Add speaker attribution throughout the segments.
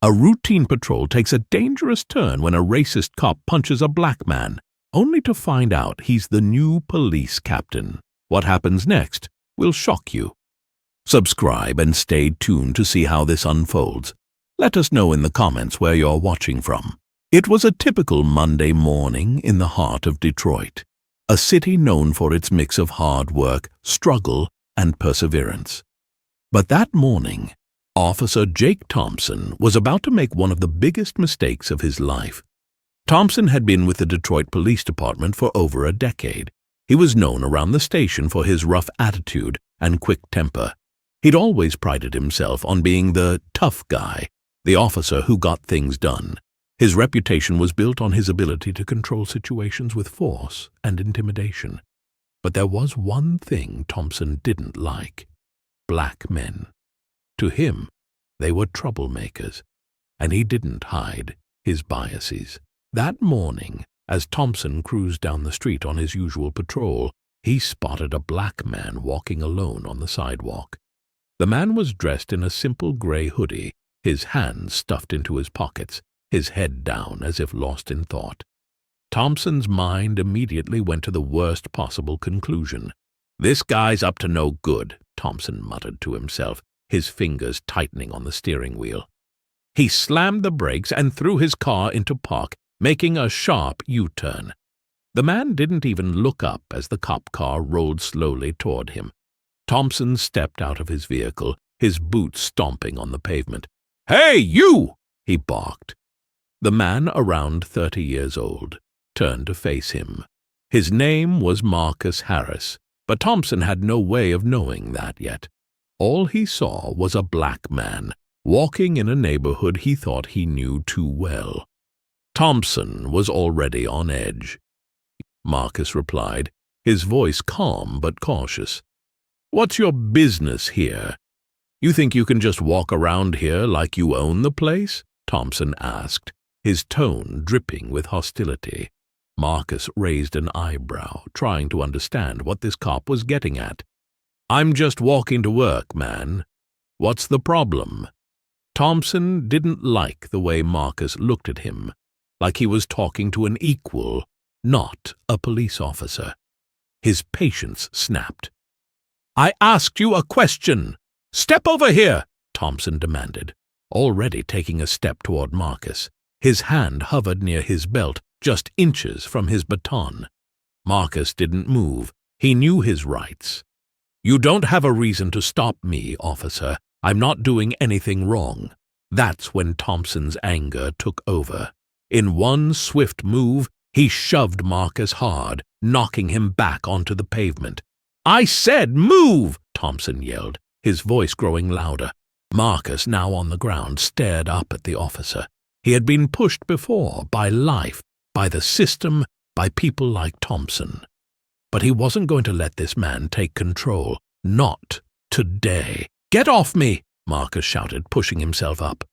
Speaker 1: A routine patrol takes a dangerous turn when a racist cop punches a black man, only to find out he's the new police captain. What happens next will shock you. Subscribe and stay tuned to see how this unfolds. Let us know in the comments where you're watching from. It was a typical Monday morning in the heart of Detroit, a city known for its mix of hard work, struggle, and perseverance. But that morning, Officer Jake Thompson was about to make one of the biggest mistakes of his life. Thompson had been with the Detroit Police Department for over a decade. He was known around the station for his rough attitude and quick temper. He'd always prided himself on being the tough guy, the officer who got things done. His reputation was built on his ability to control situations with force and intimidation. But there was one thing Thompson didn't like: black men. To him, they were troublemakers, and he didn't hide his biases. That morning, as Thompson cruised down the street on his usual patrol, he spotted a black man walking alone on the sidewalk. The man was dressed in a simple gray hoodie, his hands stuffed into his pockets, his head down as if lost in thought. Thompson's mind immediately went to the worst possible conclusion. "This guy's up to no good," Thompson muttered to himself, his fingers tightening on the steering wheel. He slammed the brakes and threw his car into park, making a sharp U-turn. The man didn't even look up as the cop car rolled slowly toward him. Thompson stepped out of his vehicle, his boots stomping on the pavement. "Hey, you!" he barked. The man, around 30 years old, turned to face him. His name was Marcus Harris, but Thompson had no way of knowing that yet. All he saw was a black man walking in a neighborhood he thought he knew too well. Thompson was already on edge. Marcus replied, his voice calm but cautious. "What's your business here? You think you can just walk around here like you own the place?" Thompson asked, his tone dripping with hostility. Marcus raised an eyebrow, trying to understand what this cop was getting at. "I'm just walking to work, man. What's the problem?" Thompson didn't like the way Marcus looked at him, like he was talking to an equal, not a police officer. His patience snapped. "I asked you a question. Step over here," Thompson demanded, already taking a step toward Marcus. His hand hovered near his belt, just inches from his baton. Marcus didn't move. He knew his rights. "You don't have a reason to stop me, officer. I'm not doing anything wrong." That's when Thompson's anger took over. In one swift move, he shoved Marcus hard, knocking him back onto the pavement. "I said move!" Thompson yelled, his voice growing louder. Marcus, now on the ground, stared up at the officer. He had been pushed before, by life, by the system, by people like Thompson. But he wasn't going to let this man take control. Not today. "Get off me!" Marcus shouted, pushing himself up.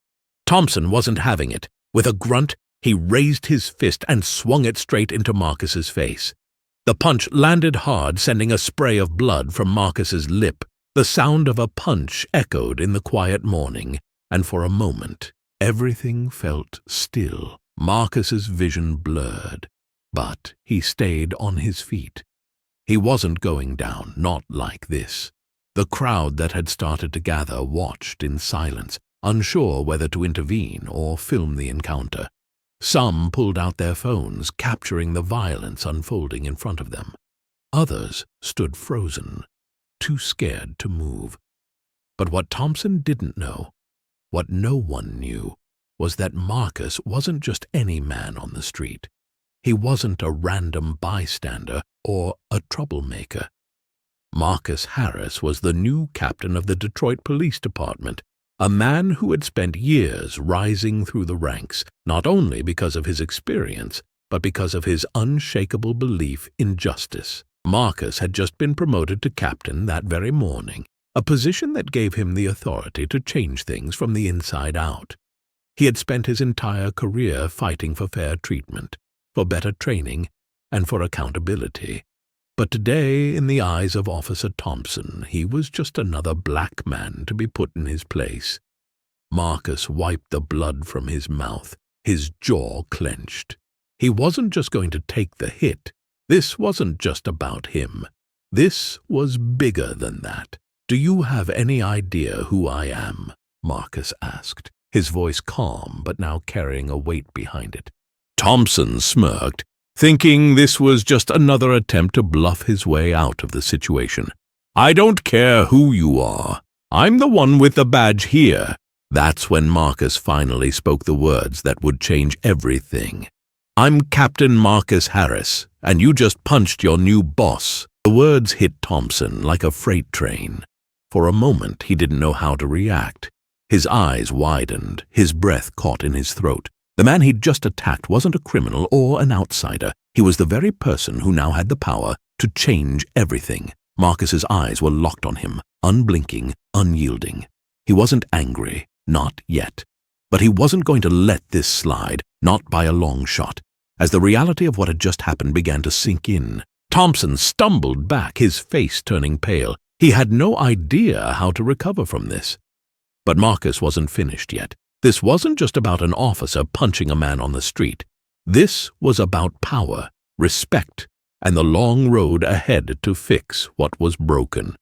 Speaker 1: Thompson wasn't having it. With a grunt, he raised his fist and swung it straight into Marcus's face. The punch landed hard, sending a spray of blood from Marcus's lip. The sound of a punch echoed in the quiet morning, and for a moment, everything felt still. Marcus's vision blurred, but he stayed on his feet. He wasn't going down, not like this. The crowd that had started to gather watched in silence, unsure whether to intervene or film the encounter. Some pulled out their phones, capturing the violence unfolding in front of them. Others stood frozen, too scared to move. But what Thompson didn't know, what no one knew, was that Marcus wasn't just any man on the street. He wasn't a random bystander or a troublemaker. Marcus Harris was the new captain of the Detroit Police Department, a man who had spent years rising through the ranks, not only because of his experience, but because of his unshakable belief in justice. Marcus had just been promoted to captain that very morning, a position that gave him the authority to change things from the inside out. He had spent his entire career fighting for fair treatment, for better training, and for accountability. But today, in the eyes of Officer Thompson, he was just another black man to be put in his place. Marcus wiped the blood from his mouth, his jaw clenched. He wasn't just going to take the hit. This wasn't just about him. This was bigger than that. "Do you have any idea who I am?" Marcus asked, his voice calm but now carrying a weight behind it. Thompson smirked, thinking this was just another attempt to bluff his way out of the situation. "I don't care who you are. I'm the one with the badge here." That's when Marcus finally spoke the words that would change everything. "I'm Captain Marcus Harris, and you just punched your new boss." The words hit Thompson like a freight train. For a moment, he didn't know how to react. His eyes widened, his breath caught in his throat. The man he'd just attacked wasn't a criminal or an outsider. He was the very person who now had the power to change everything. Marcus's eyes were locked on him, unblinking, unyielding. He wasn't angry, not yet. But he wasn't going to let this slide, not by a long shot. As the reality of what had just happened began to sink in, Thompson stumbled back, his face turning pale. He had no idea how to recover from this. But Marcus wasn't finished yet. This wasn't just about an officer punching a man on the street. This was about power, respect, and the long road ahead to fix what was broken.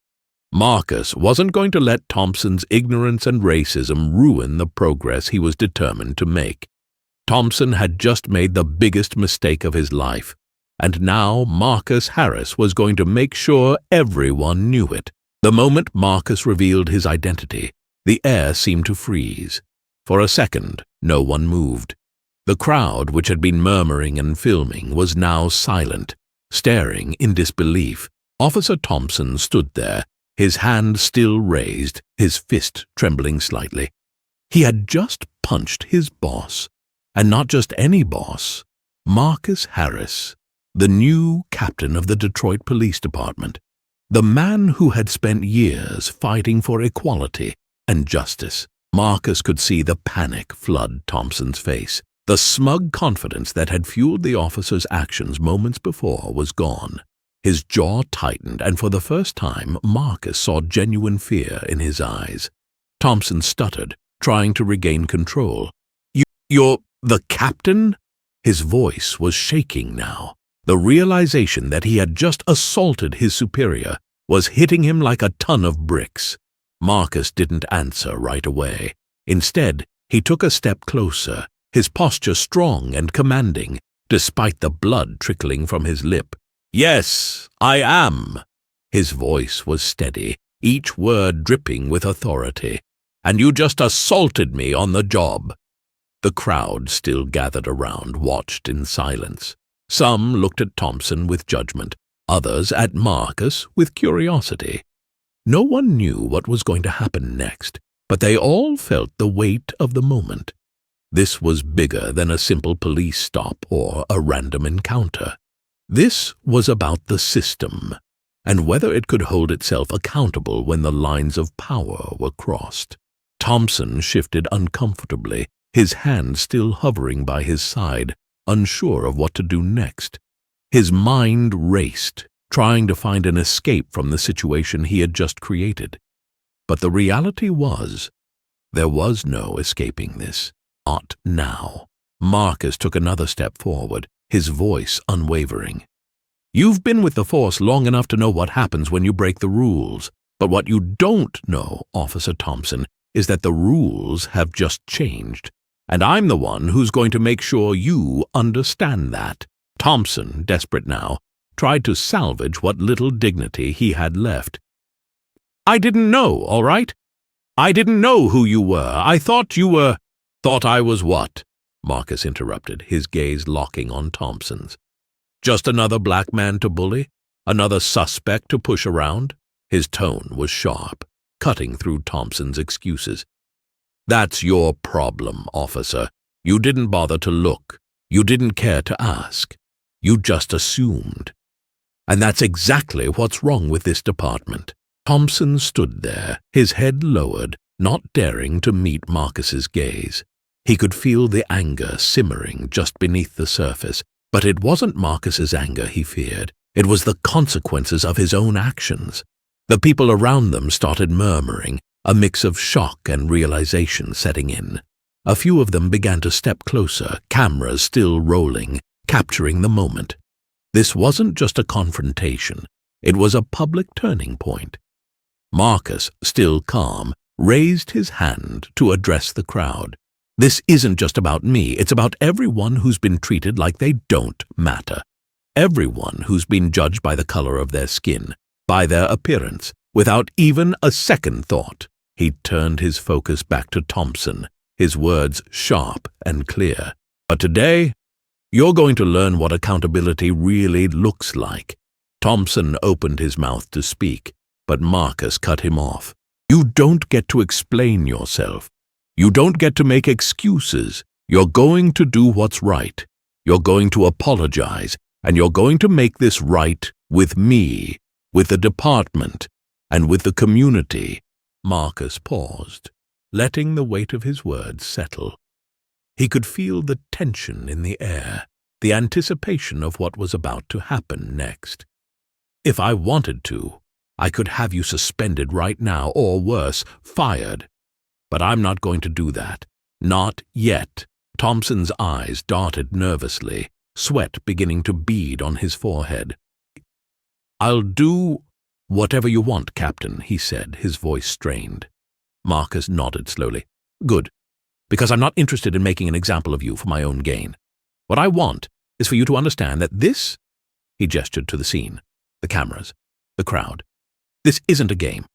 Speaker 1: Marcus wasn't going to let Thompson's ignorance and racism ruin the progress he was determined to make. Thompson had just made the biggest mistake of his life, and now Marcus Harris was going to make sure everyone knew it. The moment Marcus revealed his identity, the air seemed to freeze. For a second, no one moved. The crowd, which had been murmuring and filming, was now silent, staring in disbelief. Officer Thompson stood there, his hand still raised, his fist trembling slightly. He had just punched his boss, and not just any boss, Marcus Harris, the new captain of the Detroit Police Department, the man who had spent years fighting for equality and justice. Marcus could see the panic flood Thompson's face. The smug confidence that had fueled the officer's actions moments before was gone. His jaw tightened, and for the first time, Marcus saw genuine fear in his eyes. Thompson stuttered, trying to regain control. You're the captain?" His voice was shaking now. The realization that he had just assaulted his superior was hitting him like a ton of bricks. Marcus didn't answer right away. Instead, he took a step closer, his posture strong and commanding, despite the blood trickling from his lip. "Yes, I am." His voice was steady, each word dripping with authority. "And you just assaulted me on the job." The crowd, still gathered around, watched in silence. Some looked at Thompson with judgment, others at Marcus with curiosity. No one knew what was going to happen next, but they all felt the weight of the moment. This was bigger than a simple police stop or a random encounter. This was about the system, and whether it could hold itself accountable when the lines of power were crossed. Thompson shifted uncomfortably, his hand still hovering by his side, unsure of what to do next. His mind raced, trying to find an escape from the situation he had just created. But the reality was, there was no escaping this. Not now. Marcus took another step forward, his voice unwavering. "You've been with the force long enough to know what happens when you break the rules. But what you don't know, Officer Thompson, is that the rules have just changed. And I'm the one who's going to make sure you understand that." Thompson, desperate now, tried to salvage what little dignity he had left. "I didn't know, all right? I didn't know who you were. I thought you were—" "Thought I was what?" Marcus interrupted, his gaze locking on Thompson's. "Just another black man to bully? Another suspect to push around?" His tone was sharp, cutting through Thompson's excuses. "That's your problem, officer. You didn't bother to look. You didn't care to ask. You just assumed. And that's exactly what's wrong with this department." Thompson stood there, his head lowered, not daring to meet Marcus's gaze. He could feel the anger simmering just beneath the surface, but it wasn't Marcus's anger he feared. It was the consequences of his own actions. The people around them started murmuring, a mix of shock and realization setting in. A few of them began to step closer, cameras still rolling, capturing the moment. This wasn't just a confrontation, it was a public turning point. Marcus, still calm, raised his hand to address the crowd. This isn't just about me, it's about everyone who's been treated like they don't matter. Everyone who's been judged by the color of their skin, by their appearance, without even a second thought. He turned his focus back to Thompson, his words sharp and clear. But today, you're going to learn what accountability really looks like. Thompson opened his mouth to speak, but Marcus cut him off. You don't get to explain yourself. You don't get to make excuses. You're going to do what's right. You're going to apologize, and you're going to make this right with me, with the department, and with the community. Marcus paused, letting the weight of his words settle. He could feel the tension in the air, the anticipation of what was about to happen next. If I wanted to, I could have you suspended right now, or worse, fired. But I'm not going to do that. Not yet. Thompson's eyes darted nervously, sweat beginning to bead on his forehead. I'll do whatever you want, Captain, he said, his voice strained. Marcus nodded slowly. Good, because I'm not interested in making an example of you for my own gain. What I want is for you to understand that this, he gestured to the scene, the cameras, the crowd. This isn't a game.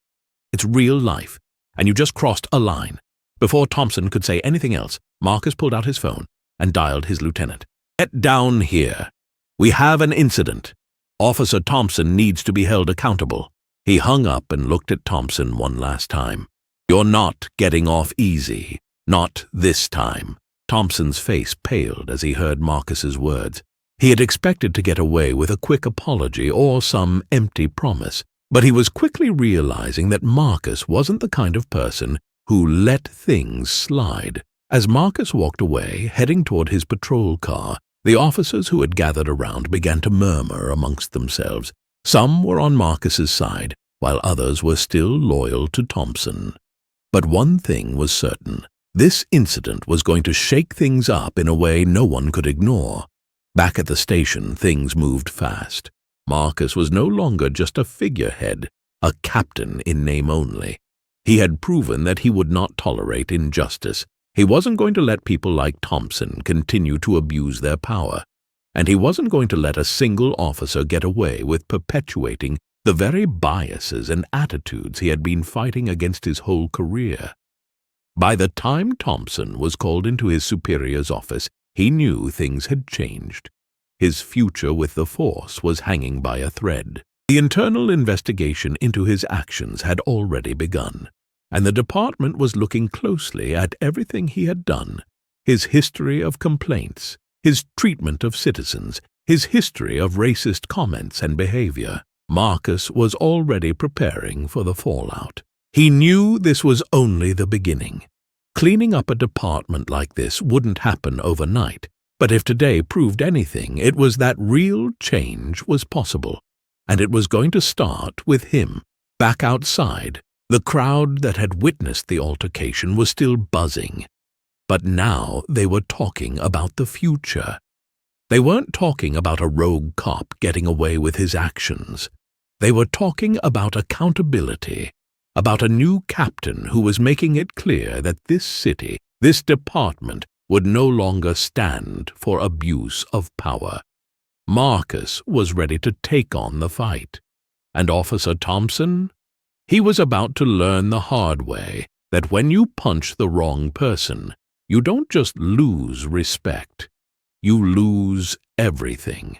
Speaker 1: It's real life, and you just crossed a line. Before Thompson could say anything else, Marcus pulled out his phone and dialed his lieutenant. Get down here. We have an incident. Officer Thompson needs to be held accountable. He hung up and looked at Thompson one last time. You're not getting off easy. Not this time. Thompson's face paled as he heard Marcus's words. He had expected to get away with a quick apology or some empty promise, but he was quickly realizing that Marcus wasn't the kind of person who let things slide. As Marcus walked away, heading toward his patrol car, the officers who had gathered around began to murmur amongst themselves. Some were on Marcus's side, while others were still loyal to Thompson. But one thing was certain. This incident was going to shake things up in a way no one could ignore. Back at the station, things moved fast. Marcus was no longer just a figurehead, a captain in name only. He had proven that he would not tolerate injustice. He wasn't going to let people like Thompson continue to abuse their power, and he wasn't going to let a single officer get away with perpetuating the very biases and attitudes he had been fighting against his whole career. By the time Thompson was called into his superior's office, he knew things had changed. His future with the force was hanging by a thread. The internal investigation into his actions had already begun, and the department was looking closely at everything he had done, his history of complaints, his treatment of citizens, his history of racist comments and behavior. Marcus was already preparing for the fallout. He knew this was only the beginning. Cleaning up a department like this wouldn't happen overnight, but if today proved anything, it was that real change was possible, and it was going to start with him. Back outside, the crowd that had witnessed the altercation was still buzzing, but now they were talking about the future. They weren't talking about a rogue cop getting away with his actions. They were talking about accountability, about a new captain who was making it clear that this city, this department, would no longer stand for abuse of power. Marcus was ready to take on the fight. And Officer Thompson? He was about to learn the hard way that when you punch the wrong person, you don't just lose respect. You lose everything.